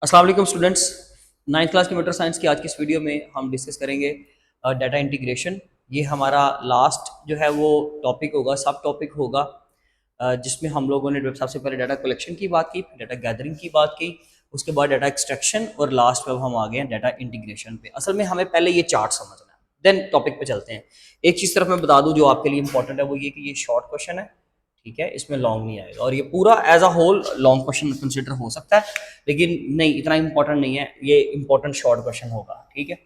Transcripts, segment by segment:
अस्सलाम वालेकुम students. 9th class computer science की आज की इस वीडियो में हम डिस्कस करेंगे डाटा इंटीग्रेशन। ये हमारा लास्ट जो है वो टॉपिक होगा, सब टॉपिक होगा, जिसमें हम लोगों ने सबसे पहले डाटा कलेक्शन की बात की, डाटा गैदरिंग की बात की, उसके बाद डाटा एक्सट्रैक्शन और लास्ट में हम आ गए हैं डाटा इंटीग्रेशन पे। असल में हमें पहले ये चार्ट समझना है, देन टॉपिक पे चलते हैं। एक चीज़ तरफ मैं बता दूं जो आपके लिए इंपॉर्टेंट है, वो ये कि ये शॉर्ट क्वेश्चन है, ठीक है, इसमें लॉन्ग नहीं आएगा और ये पूरा as a whole long question consider हो सकता है, लेकिन नहीं, इतना इंपॉर्टेंट नहीं है, ये इंपॉर्टेंट शॉर्ट क्वेश्चन होगा, ठीक है।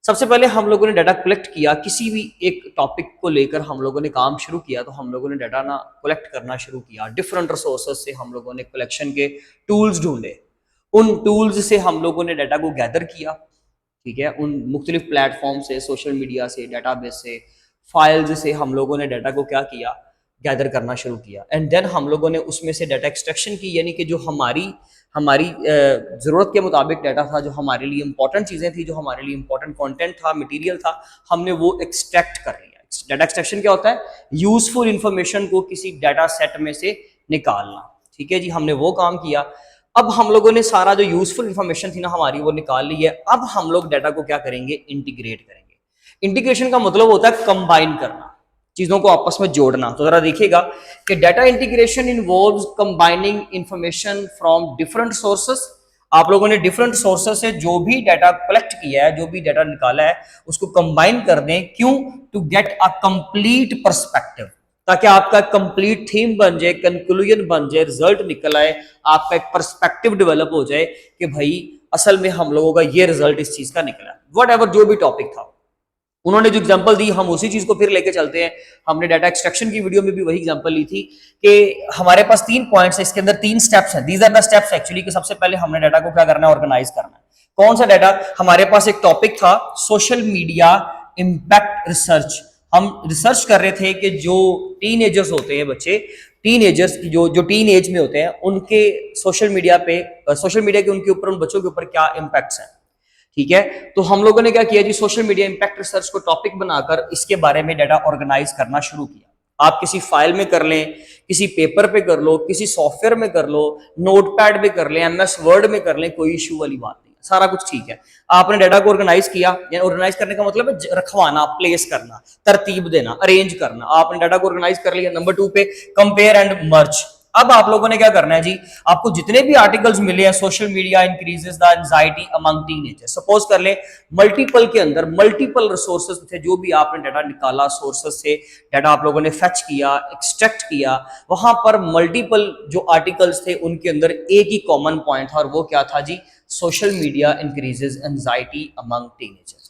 सबसे पहले हम लोगों ने डाटा कलेक्ट किया, किसी भी एक टॉपिक को लेकर हम लोगों ने काम शुरू किया, तो हम लोगों ने डाटा ना कलेक्ट करना शुरू किया। डिफरेंट रिसोर्सेज से हम लोगों ने कलेक्शन के टूल्स ढूंढे, उन टूल्स से हम लोगों ने डाटा को गैदर किया, ठीक है, उन मुख्तलिफ प्लेटफॉर्म से, सोशल मीडिया से, डाटाबेस से, फाइल्स से हम लोगों ने डाटा को क्या किया, गैदर करना शुरू किया। एंड देन हम लोगों ने उसमें से डाटा एक्सट्रैक्शन की, यानी कि जो हमारी हमारी ज़रूरत के मुताबिक डाटा था, जो हमारे लिए इंपॉर्टेंट चीज़ें थी, जो हमारे लिए इंपॉर्टेंट कंटेंट था, मटेरियल था, हमने वो एक्सट्रैक्ट कर लिया। डाटा एक्सट्रैक्शन क्या होता है? यूजफुल इंफॉर्मेशन को किसी डाटा सेट में से निकालना, ठीक है जी, हमने वो काम किया। अब हम लोगों ने सारा जो यूजफुल इंफॉर्मेशन थी ना हमारी, वो निकाल ली है। अब हम लोग डाटा को क्या करेंगे? इंटीग्रेट करेंगे। इंटीग्रेशन का मतलब होता है कंबाइन करना, चीजों को आपस में जोड़ना। तो जरा देखिएगा कि data integration involves combining information from different sources. आप लोगों ने डिफरेंट सोर्सेस से जो भी डाटा कलेक्ट किया है, जो भी डाटा निकाला है, उसको कंबाइन कर दें। क्यों? To get a complete perspective, ताकि आपका कंप्लीट थीम बन जाए, कंक्लूजन बन जाए, रिजल्ट निकल आए, आपका एक पर्सपेक्टिव डेवलप हो जाए कि भाई असल में हम लोगों का ये रिजल्ट इस चीज का निकला। वट एवर जो भी टॉपिक था, उन्होंने जो एग्जांपल दी, हम उसी चीज को फिर लेके चलते हैं। हमने डाटा एक्सट्रैक्शन की वीडियो में भी वही एग्जांपल ली थी कि हमारे पास 3 पॉइंट्स है, इसके अंदर 3 स्टेप्स हैं। These are the steps actually, कि सबसे पहले हमने डाटा को क्या करना है? ऑर्गेनाइज करना है। कौन सा डाटा? हमारे पास एक टॉपिक था सोशल मीडिया इंपैक्ट रिसर्च। हम रिसर्च कर रहे थे कि जो टीन एजर्स होते हैं, बच्चे टीन एजर्स जो टीन एज में होते हैं, उनके सोशल मीडिया के उनके ऊपर, उन बच्चों के ऊपर क्या इम्पैक्ट्स हैं, ठीक है। तो हम लोगों ने क्या किया जी? सोशल मीडिया इंपैक्ट रिसर्च को टॉपिक बनाकर इसके बारे में डाटा ऑर्गेनाइज करना शुरू किया। आप किसी फाइल में कर लें, किसी पेपर पे कर लो, किसी सॉफ्टवेयर में कर लो, नोटपैड पे कर लें, एमएस वर्ड में कर लें, कोई इश्यू वाली बात नहीं, सारा कुछ ठीक है। आपने डाटा को ऑर्गेनाइज किया, ऑर्गेनाइज करने का मतलब है रखवाना, प्लेस करना, तरतीब देना, अरेंज करना। आपने डाटा को ऑर्गेनाइज कर लिया। नंबर 2 पे कंपेयर एंड मर्ज। अब आप लोगों ने क्या करना है जी? आपको जितने भी आर्टिकल्स मिले हैं, social media increases the anxiety among teenagers, suppose कर ले मल्टीपल के अंदर मल्टीपल रिसोर्सेज थे, जो भी आपने डाटा निकाला, सोर्सेज से डाटा आप लोगों ने फेच किया, एक्सट्रैक्ट किया, वहां पर मल्टीपल जो आर्टिकल्स थे, उनके अंदर एक ही कॉमन पॉइंट था, और वो क्या था जी? Social media increases anxiety among teenagers.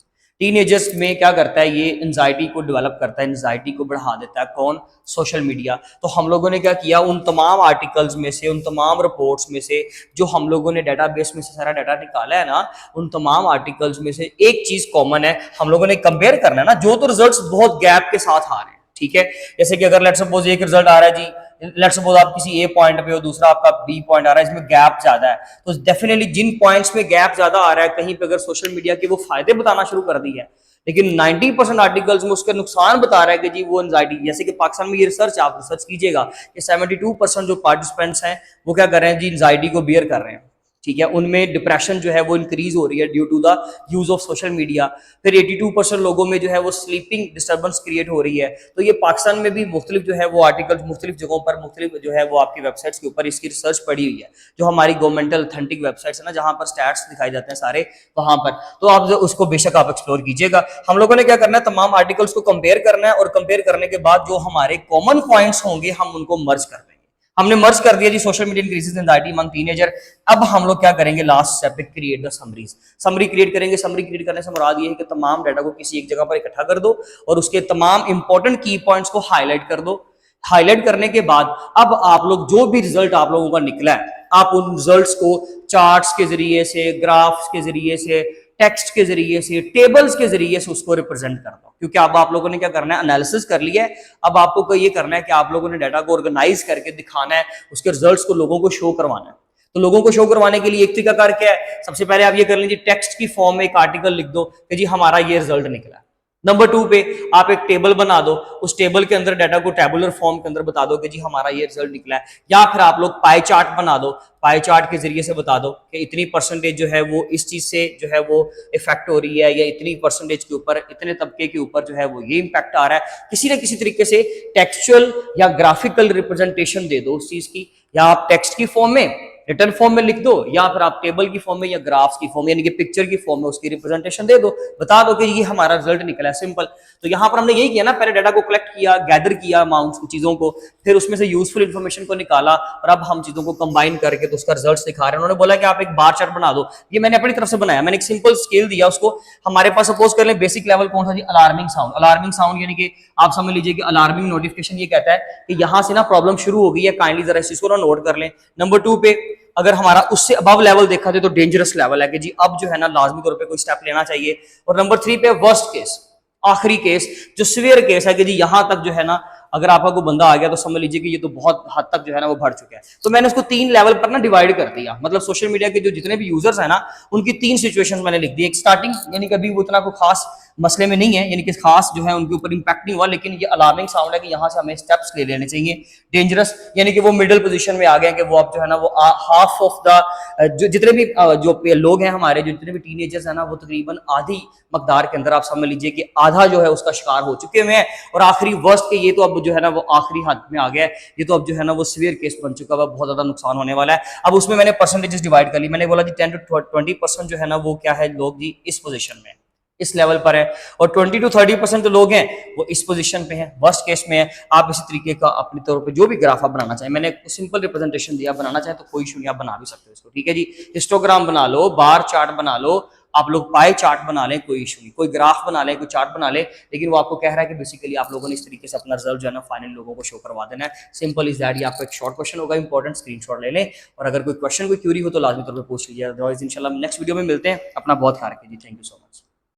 Teenagers में क्या करता है? ये एंजाइटी को डेवलप करता है, एंजाइटी को बढ़ा देता है। कौन? Social media. तो हम लोगों ने क्या किया? उन तमाम आर्टिकल्स में से, उन तमाम रिपोर्ट्स में से, जो हम लोगों ने डाटाबेस में से सारा डाटा निकाला है ना, उन तमाम आर्टिकल्स में से एक चीज कॉमन है, हम लोगों ने कंपेयर करना है ना। जो तो रिजल्ट्स बहुत गैप के साथ आ रहे हैं, ठीक है, जैसे कि अगर लेट्स सपोज एक रिजल्ट आ रहा है जी, लेट्स सपोज आप किसी ए पॉइंट पे हो, दूसरा आपका बी पॉइंट आ रहा है, इसमें गैप ज्यादा है, तो डेफिनेटली जिन पॉइंट्स में गैप ज्यादा आ रहा है, कहीं पे अगर सोशल मीडिया के वो फायदे बताना शुरू कर दी है, लेकिन 90% आर्टिकल्स में उसका नुकसान बता रहा है कि जी वो एंजाइटी, जैसे कि पाकिस्तान में ये रिसर्च, आप रिसर्च कीजिएगा कि 72% जो पार्टिसिपेंट्स हैं वो क्या कर रहे हैं जी? एंजाइटी को बियर कर रहे हैं, ठीक है। उनमें डिप्रेशन जो है वो इंक्रीज हो रही है due to the use of social media. फिर 82% लोगों में जो है वो स्लीपिंग डिस्टर्बेंस क्रिएट हो रही है। तो ये पाकिस्तान में भी मुख्तलिफ जो है वो आर्टिकल्स मुख्तलिफ जगहों पर, मुख्तलिफ जो है वो आपकी वेबसाइट्स के ऊपर इसकी रिसर्च पड़ी हुई है, जो हमारी गवर्नमेंटल ऑथेंटिक वेबसाइट्स है ना, जहां पर स्टैट्स दिखाए जाते हैं सारे, वहां पर तो आप उसको बेशक आप एक्सप्लोर कीजिएगा। हम लोगों ने क्या करना है? तमाम आर्टिकल्स को कंपेयर करना है, और कंपेयर करने के बाद जो हमारे कॉमन पॉइंट्स होंगे हम उनको मर्ज कर देंगे। हमने मर्ज कर दिया जी, social media increases anxiety among teenager. अब हम लोग क्या करेंगे? लास्ट स्टेप पे create the summaries. Summary create करेंगे। समरी क्रिएट करने से मुराद ये है कि तमाम डाटा को किसी एक जगह पर इकट्ठा कर दो और उसके तमाम इंपॉर्टेंट की पॉइंट्स को हाईलाइट कर दो। हाईलाइट करने के बाद अब आप लोग जो भी रिजल्ट आप लोगों का निकला है, आप उन रिजल्ट्स को चार्ट्स के जरिए से, ग्राफ्स के जरिए से, टेक्स्ट के जरिए से, टेबल्स के जरिए से उसको रिप्रेजेंट कर दो। क्योंकि अब आप लोगों ने क्या करना है? एनालिसिस कर लिया है। अब आपको ये करना है कि आप लोगों ने डाटा को ऑर्गेनाइज करके दिखाना है, उसके रिजल्ट्स को लोगों को शो करवाना है। तो लोगों को शो करवाने के लिए एक तरीका कार क्या है? सबसे पहले आप ये कर लीजिए, टेक्स्ट की फॉर्म में एक आर्टिकल लिख दो कि जी हमारा ये रिजल्ट निकला। नंबर 2 पे आप एक टेबल बना दो, उस टेबल के अंदर डाटा को टेबुलर फॉर्म के अंदर बता दो कि जी हमारा ये रिजल्ट निकला है, या फिर आप लोग पाई चार्ट बना दो, पाई चार्ट के जरिए से बता दो कि इतनी परसेंटेज जो है वो इस चीज से जो है वो इफेक्ट हो रही है, या इतनी परसेंटेज के ऊपर, इतने तबके के ऊपर जो है वो ये इम्पैक्ट आ रहा है। किसी ना किसी तरीके से टेक्सचुअल या ग्राफिकल रिप्रेजेंटेशन दे दो उस चीज की, या आप टेक्स्ट की फॉर्म में, रिटर्न फॉर्म में लिख दो, या फिर आप टेबल की फॉर्म में या ग्राफ्स की फॉर्म यानी कि पिक्चर की फॉर्म में उसकी रिप्रेजेंटेशन दे दो, बता दो कि ये हमारा रिजल्ट निकला है, सिंपल। तो यहाँ पर हमने यही किया ना, पहले डाटा को कलेक्ट किया, गैदर किया अमाउंट्स की चीजों को, फिर उसमें से यूजफुल इन्फॉर्मेशन को निकाला, और अब हम चीजों को कंबाइन करके तो उसका रिजल्ट दिखा रहे हैं। उन्होंने बोला कि आप एक बार चार्ट बना दो, ये मैंने अपनी तरफ से बनाया, मैंने एक सिंपल स्केल दिया उसको। हमारे पास सपोज कर ले बेसिक लेवल कौन सा जी, अलार्मिंग साउंड। अलार्मिंग साउंड यानी कि आप समझ लीजिए कि अलार्मिंग नोटिफिकेशन ये कहता है कि यहां से ना प्रॉब्लम शुरू हो गई है, काइंडली जरा इस चीज को ना नोट कर लें। नंबर 2 पे अगर हमारा उससे अबव लेवल देखा जाए तो डेंजरस लेवल है कि जी अब जो है ना लाजमी तौर पे कोई स्टेप लेना चाहिए। और नंबर 3 पे वर्स्ट केस, आखिरी केस जो सीवियर केस है कि जी यहां तक जो है ना अगर आपका कोई बंदा आ गया तो समझ लीजिए कि ये तो बहुत हद तक जो है ना वो बढ़ चुका है। तो मैंने उसको 3 लेवल पर ना डिवाइड कर दिया, मतलब सोशल मीडिया के जो जितने भी यूजर्स हैं ना उनकी 3 सिचुएशंस मैंने लिख दी। एक स्टार्टिंग यानी कि अभी वो इतना कोई खास मसले में नहीं है, यानी कि खास जो है उनके ऊपर इंपैक्ट नहीं हुआ, लेकिन ये अलार्मिंग साउंड है कि यहाँ से हमें स्टेप्स ले लेने चाहिए। डेंजरस यानी कि वो मिडिल पोजीशन में आ गए कि वो अब जो है ना वो हाफ ऑफ द जो जितने भी जो लोग हैं हमारे, जो जितने भी टीनेजर्स हैं ना वो तकरीबन आधी मकदार के अंदर आप समझ लीजिए कि आधा जो है उसका शिकार हो चुके हुए हैं। और आखिरी वर्स्ट के ये तो अब जो है ना वो आखिरी हद में आ गया है, ये तो अब जो है ना वो सीवियर केस बन चुका है, बहुत ज्यादा नुकसान होने वाला है। अब उसमें मैंने परसेंटेजेस डिवाइड कर ली, मैंने बोला जी 10 to 20% जो है ना वो क्या है, लोग जी इस पोजीशन में, इस लेवल पर है, और 20 to 30% जो लोग हैं वो इस पोजीशन पे हैं, वर्स्ट केस में है। आप इसी तरीके का अपने तौर पे जो भी ग्राफ आप बनाना चाहें, मैंने सिंपल रिप्रेजेंटेशन दिया, बनाना चाहें तो कोई इशू नहीं, आप बना भी सकते हो इसको, ठीक है जी। हिस्टोग्राम बना लो, बार चार्ट बना लो, आप लोग पाई चार्ट बना लें, कोई इशू नहीं, कोई ग्राफ बना लें, कोई चार्ट बना लें, लेकिन वो आपको कह रहा है कि बेसिकली आप लोगों ने इस तरीके से अपना रिजल्ट जो है ना फाइनल लोगों को शो करवा देना है। Simple is that. ये आपको एक शॉर्ट क्वेश्चन होगा, इंपॉर्टेंट स्क्रीनशॉट ले लें, और अगर कोई क्वेश्चन कोई क्यूरी हो तो लाजमी तौर पर पूछ लीजिए। अदरवाइज इंशाल्लाह नेक्स्ट वीडियो में मिलते हैं। अपना बहुत ख्याल रखिए जी, थैंक यू सो मच।